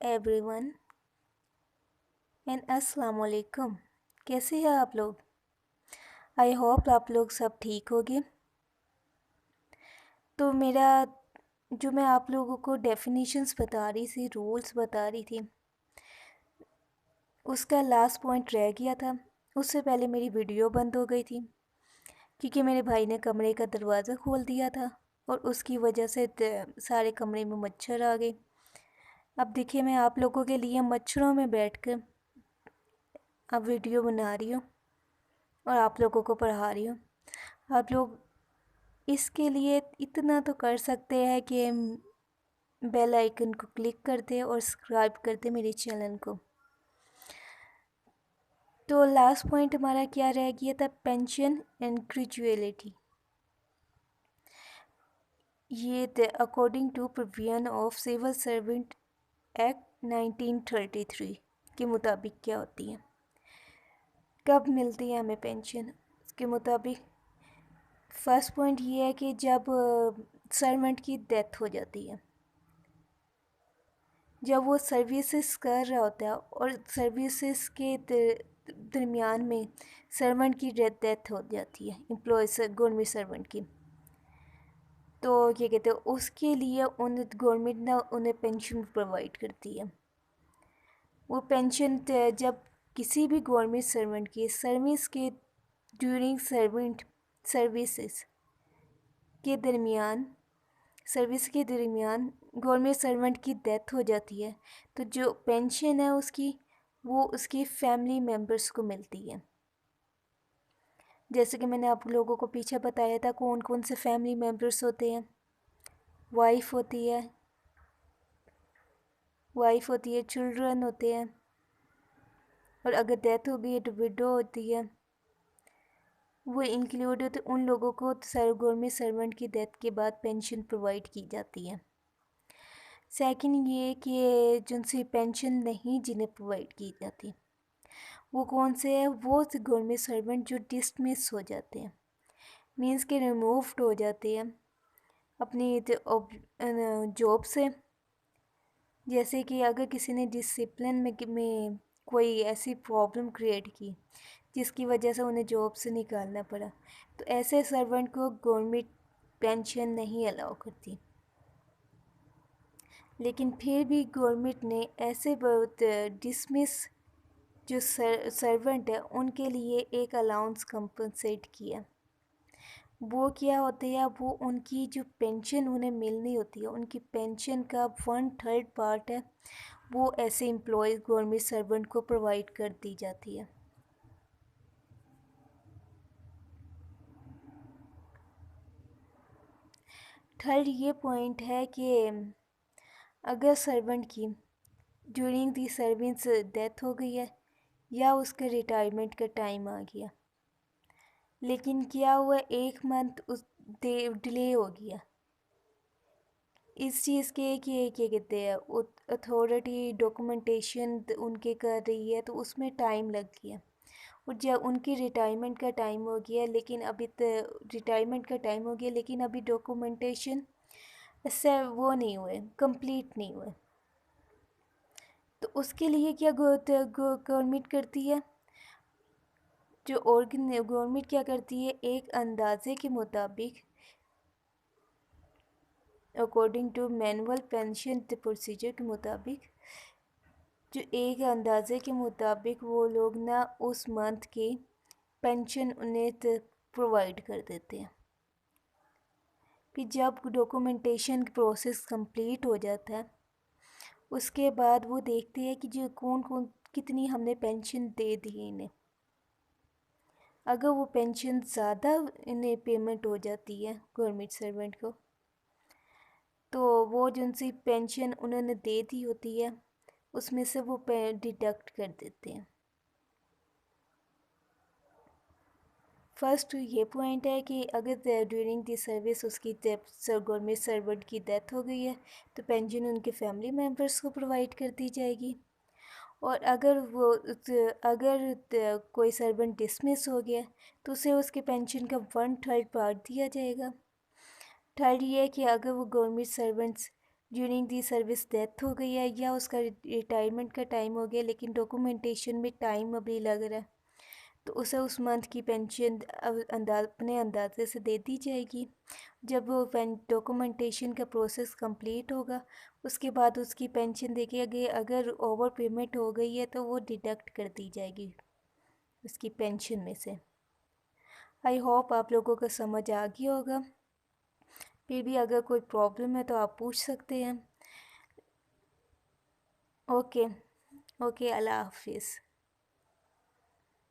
Everyone and अस्सलाम वालेकुम। कैसे हैं आप लोग? आई होप आप लोग सब ठीक होगे। तो जो मैं आप लोगों को डेफिनेशंस बता रही थी, रूल्स बता रही थी, उसका लास्ट पॉइंट रह गया था। उससे पहले मेरी वीडियो बंद हो गई थी क्योंकि मेरे भाई ने कमरे का दरवाज़ा खोल दिया था और उसकी वजह से सारे कमरे में मच्छर आ गए। अब देखिए, मैं आप लोगों के लिए मच्छरों में बैठकर अब वीडियो बना रही हूँ और आप लोगों को पढ़ा रही हूँ। आप लोग इसके लिए इतना तो कर सकते हैं कि बेल आइकन को क्लिक कर दें और सब्सक्राइब कर दें मेरे चैनल को। तो लास्ट पॉइंट हमारा क्या रह गया था? Pension and gratuity. ये according to provision of civil servant act 1933 के मुताबिक क्या होती है, कब मिलती है हमें पेंशन। उसके मुताबिक फर्स्ट पॉइंट ये है कि जब सर्वेंट की डेथ हो जाती है, जब वो सर्विसेज कर रहा होता है और सर्विसेज के दरमियान में सर्वेंट की डेथ हो जाती है, एम्प्लॉय गवर्नमेंट सर्वेंट की, तो क्या कहते हैं, उसके लिए उन गवर्नमेंट ना उन्हें पेंशन प्रोवाइड करती है। वो पेंशन जब किसी भी गवर्नमेंट सर्वेंट की सर्विस के ड्यूरिंग सर्विसेज के दरमियान गवर्नमेंट सर्वेंट की डेथ हो जाती है, तो जो पेंशन है उसकी, वो उसकी फैमिली मेम्बर्स को मिलती है। जैसे कि मैंने आप लोगों को पीछे बताया था कौन कौन से फैमिली मेम्बर्स होते हैं। वाइफ होती है, चिल्ड्रन होते हैं, और अगर डेथ हो गई है तो विडो होती है। वो इंक्लूड होते उन लोगों को गवर्नमेंट सर्वेंट की डेथ के बाद पेंशन प्रोवाइड की जाती है। सेकंड ये कि जिनसे पेंशन नहीं जिन्हें प्रोवाइड की जाती, वो कौन से है? वो गवर्नमेंट सर्वेंट जो डिसमिस हो जाते हैं, मीन्स के रिमूव्ड हो जाते हैं अपनी जॉब से। जैसे कि अगर किसी ने डिसिप्लिन में कोई ऐसी प्रॉब्लम क्रिएट की जिसकी वजह से उन्हें जॉब से निकालना पड़ा, तो ऐसे सर्वेंट को गवर्नमेंट पेंशन नहीं अलाउ करती। लेकिन फिर भी गवर्नमेंट ने ऐसे बहुत डिसमिस जो सर्वेंट है उनके लिए एक अलाउंस कंपनसेट किया। वो क्या होते हैं? वो उनकी जो पेंशन उन्हें मिलनी होती है, उनकी पेंशन का 1/3 पार्ट है, वो ऐसे एम्प्लॉयज़ गवर्नमेंट सर्वेंट को प्रोवाइड कर दी जाती है। थर्ड ये पॉइंट है कि अगर सर्वेंट की ड्यूरिंग दी सर्विस डेथ हो गई है या उसका रिटायरमेंट का टाइम आ गया, लेकिन क्या हुआ, 1 मंथ उस डिले हो गया इस चीज़ के कि क्या कहते हैं, अथॉरिटी डॉक्यूमेंटेशन उनके कर रही है, तो उसमें टाइम लग गया। और जब उनकी रिटायरमेंट का टाइम हो गया, लेकिन अभी डॉक्यूमेंटेशन इससे वो नहीं हुए, कंप्लीट नहीं हुए, तो उसके लिए क्या गवर्नमेंट करती है? गवर्नमेंट क्या करती है, एक अंदाजे के मुताबिक according to manual pension procedure के मुताबिक, जो एक अंदाजे के मुताबिक वो लोग ना उस मंथ की पेंशन उन्हें प्रोवाइड कर देते हैं। फिर जब डॉक्यूमेंटेशन प्रोसेस कंप्लीट हो जाता है, उसके बाद वो देखते हैं कि जो कौन कौन कितनी हमने पेंशन दे दी इन्हें। अगर वो पेंशन ज़्यादा इन्हें पेमेंट हो जाती है गवर्नमेंट सर्वेंट को, तो वो जिनसी पेंशन उन्होंने दे दी होती है उसमें से वो डिडक्ट कर देते हैं। फर्स्ट ये पॉइंट है कि अगर ड्यूरिंग दी सर्विस उसकी गवर्नमेंट सर्वेंट की डेथ हो गई है, तो पेंशन उनके फैमिली मेम्बर्स को प्रोवाइड कर दी जाएगी। और अगर कोई सर्वेंट डिसमिस हो गया, तो उसे उसके पेंशन का 1/3 पार्ट दिया जाएगा। थर्ड ये है कि अगर वो government servants during the service death हो गई है या उसका रिटायरमेंट का टाइम हो गया लेकिन डॉक्यूमेंटेशन में टाइम अभी लग रहा है, तो उसे उस मंथ की पेंशन अपने अंदाजे से दे दी जाएगी। जब वो डॉक्यूमेंटेशन का प्रोसेस कंप्लीट होगा उसके बाद उसकी पेंशन देखी गई, अगर ओवर पेमेंट हो गई है तो वो डिडक्ट कर दी जाएगी उसकी पेंशन में से। आई होप आप लोगों को समझ आ गया होगा। फिर भी अगर कोई प्रॉब्लम है तो आप पूछ सकते हैं। ओके, ओके, अल्लाह हाफिज़।